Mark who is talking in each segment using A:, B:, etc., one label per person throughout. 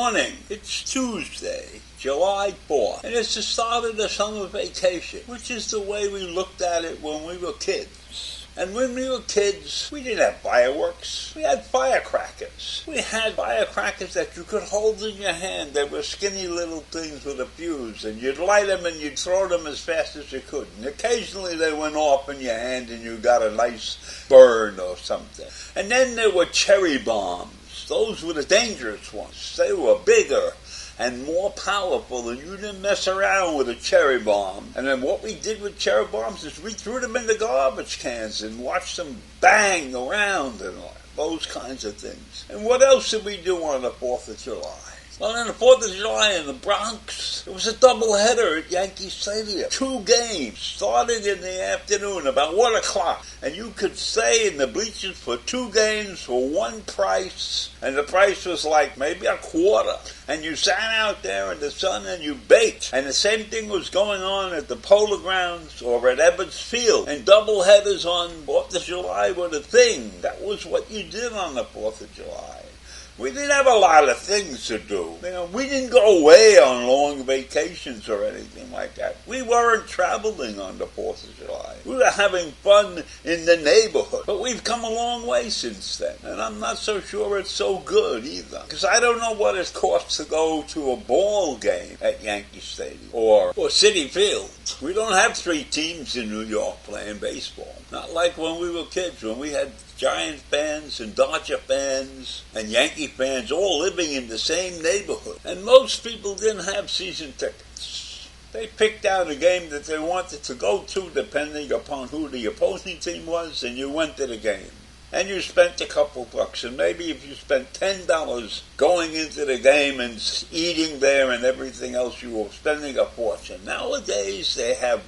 A: morning. It's Tuesday, July 4th, and it's the start of the summer vacation, which is the way we looked at it when we were kids. And when we were kids, we didn't have fireworks. We had firecrackers. We had firecrackers that you could hold in your hand. They were skinny little things with a fuse, and you'd light them and you'd throw them as fast as you could. And occasionally they went off in your hand and you got a nice burn or something. And then there were cherry bombs. Those were the dangerous ones. They were bigger and more powerful, and you didn't mess around with a cherry bomb. And then what we did with cherry bombs is we threw them in the garbage cans and watched them bang around and all those kinds of things. And what else did we do on the 4th of July? Well, on the 4th of July in the Bronx, it was a doubleheader at Yankee Stadium. 2 games started in the afternoon, about 1 o'clock. And you could stay in the bleachers for 2 games for one price. And the price was like maybe a quarter. And you sat out there in the sun and you baked. And the same thing was going on at the Polo Grounds or at Ebbets Field. And doubleheaders on 4th of July were the thing. That was what you did on the 4th of July. We didn't have a lot of things to do. We didn't go away on long vacations or anything like that. We weren't traveling on the 4th of July. We were having fun in the neighborhood. But we've come a long way since then. And I'm not so sure it's so good either. Because I don't know what it costs to go to a ball game at Yankee Stadium or Citi Field. We don't have 3 teams in New York playing baseball. Not like when we were kids, when we had Giant fans and Dodger fans and Yankee fans all living in the same neighborhood. And most people didn't have season tickets. They picked out a game that they wanted to go to depending upon who the opposing team was, and you went to the game. And you spent a couple bucks, and maybe if you spent $10 going into the game and eating there and everything else, you were spending a fortune. Nowadays they have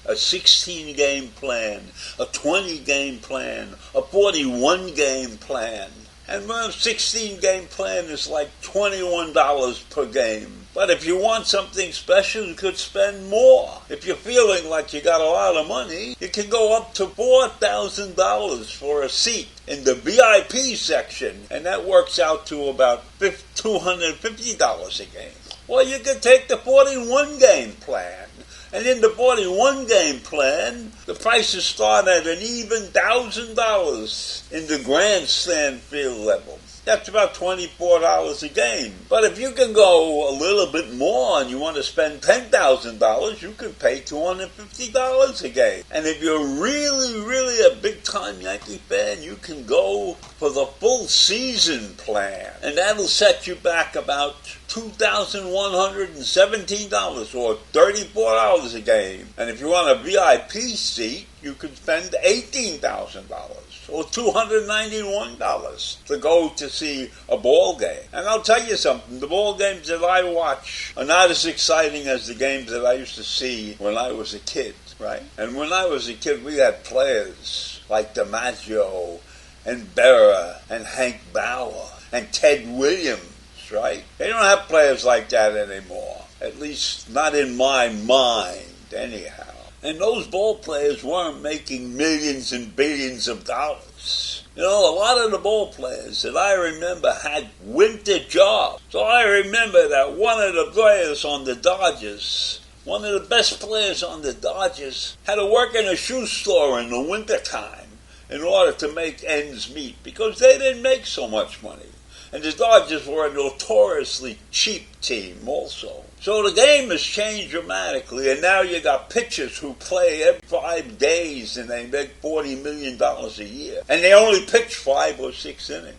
A: a 16-game plan, a 20-game plan, a 41-game plan. And a 16-game plan is like $21 per game. But if you want something special, you could spend more. If you're feeling like you got a lot of money, you can go up to $4,000 for a seat in the VIP section, and that works out to about $250 a game. Or you could take the 41-game plan. And in the 41-game plan, the prices start at an even $1,000 in the grandstand field level. That's about $24 a game. But if you can go a little bit more and you want to spend $10,000, you can pay $250 a game. And if you're really, really a big-time Yankee fan, you can go for the full season plan. And that'll set you back about $2,117 or $34 a game. And if you want a VIP seat, you could spend $18,000 or $291 to go to see a ball game. And I'll tell you something, the ball games that I watch are not as exciting as the games that I used to see when I was a kid, right? And when I was a kid, we had players like DiMaggio and Berra and Hank Bauer and Ted Williams, right? They don't have players like that anymore, at least not in my mind anyhow. And those ball players weren't making millions and billions of dollars. A lot of the ball players that I remember had winter jobs. So I remember that one of the players on the Dodgers, one of the best players on the Dodgers, had to work in a shoe store in the wintertime in order to make ends meet because they didn't make so much money. And the Dodgers were a notoriously cheap team also. So the game has changed dramatically, and now you got pitchers who play every 5 days and they make $40 million a year. And they only pitch 5 or 6 innings.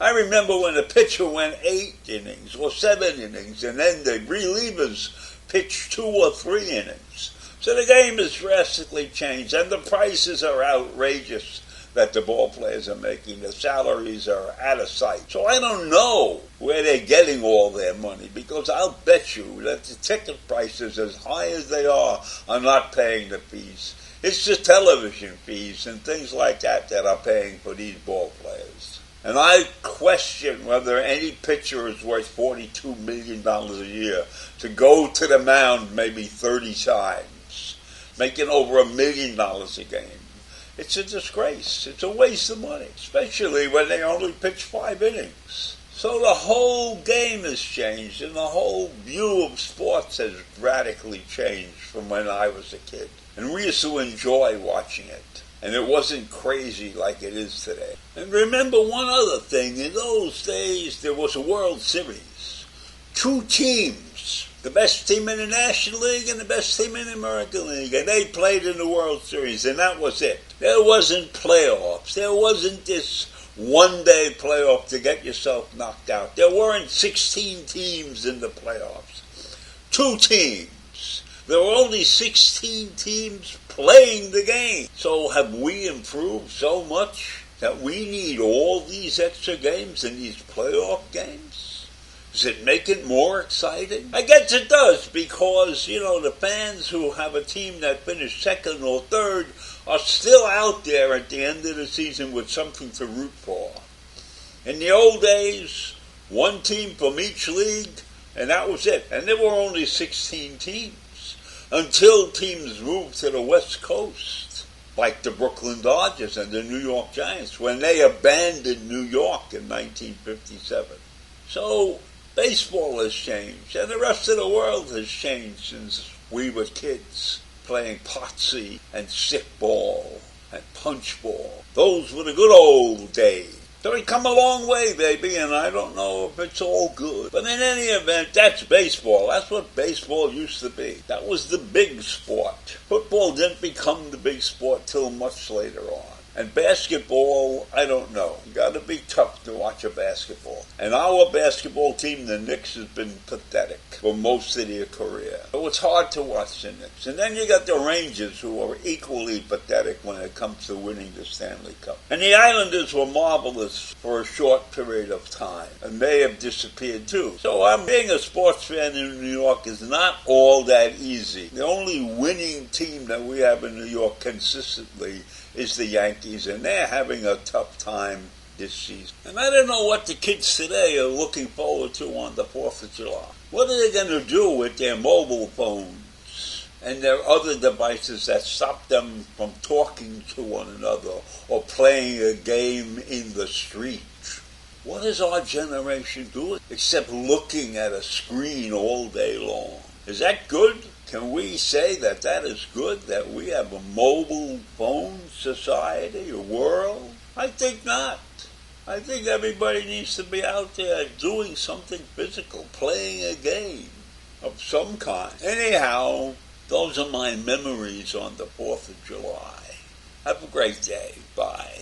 A: I remember when a pitcher went 8 innings or 7 innings, and then the relievers pitched 2 or 3 innings. So the game has drastically changed, and the prices are outrageous that the ball players are making. The salaries are out of sight. So I don't know where they're getting all their money, because I'll bet you that the ticket prices, as high as they are not paying the fees. It's the television fees and things like that that are paying for these ball players. And I question whether any pitcher is worth $42 million a year to go to the mound maybe 30 times, making over $1 million a game. It's a disgrace. It's a waste of money, especially when they only pitch 5 innings. So the whole game has changed, and the whole view of sports has radically changed from when I was a kid. And we used to enjoy watching it. And it wasn't crazy like it is today. And remember one other thing. In those days, there was a World Series. 2 teams. The best team in the National League and the best team in the American League. And they played in the World Series, and that was it. There wasn't playoffs. There wasn't this one-day playoff to get yourself knocked out. There weren't 16 teams in the playoffs. 2 teams. There were only 16 teams playing the game. So have we improved so much that we need all these extra games and these playoff games? Does it make it more exciting? I guess it does, because, the fans who have a team that finished second or third are still out there at the end of the season with something to root for. In the old days, 1 team from each league, and that was it. And there were only 16 teams. Until teams moved to the West Coast, like the Brooklyn Dodgers and the New York Giants, when they abandoned New York in 1957. So baseball has changed, and the rest of the world has changed since we were kids, playing potsy and stickball and punchball. Those were the good old days. So we've come a long way, baby, and I don't know if it's all good. But in any event, that's baseball. That's what baseball used to be. That was the big sport. Football didn't become the big sport till much later on. And basketball, I don't know. You got to be tough to watch a basketball. And our basketball team, the Knicks, has been pathetic for most of their career. So it's hard to watch the Knicks. And then you got the Rangers, who are equally pathetic when it comes to winning the Stanley Cup. And the Islanders were marvelous for a short period of time. And they have disappeared too. So being a sports fan in New York is not all that easy. The only winning team that we have in New York consistently is the Yankees, and they're having a tough time this season. And I don't know what the kids today are looking forward to on the 4th of July. What are they going to do with their mobile phones and their other devices that stop them from talking to one another or playing a game in the street? What is our generation doing except looking at a screen all day long? Is that good? Can we say that that is good, that we have a mobile phone society, a world? I think not. I think everybody needs to be out there doing something physical, playing a game of some kind. Anyhow, those are my memories on the 4th of July. Have a great day. Bye.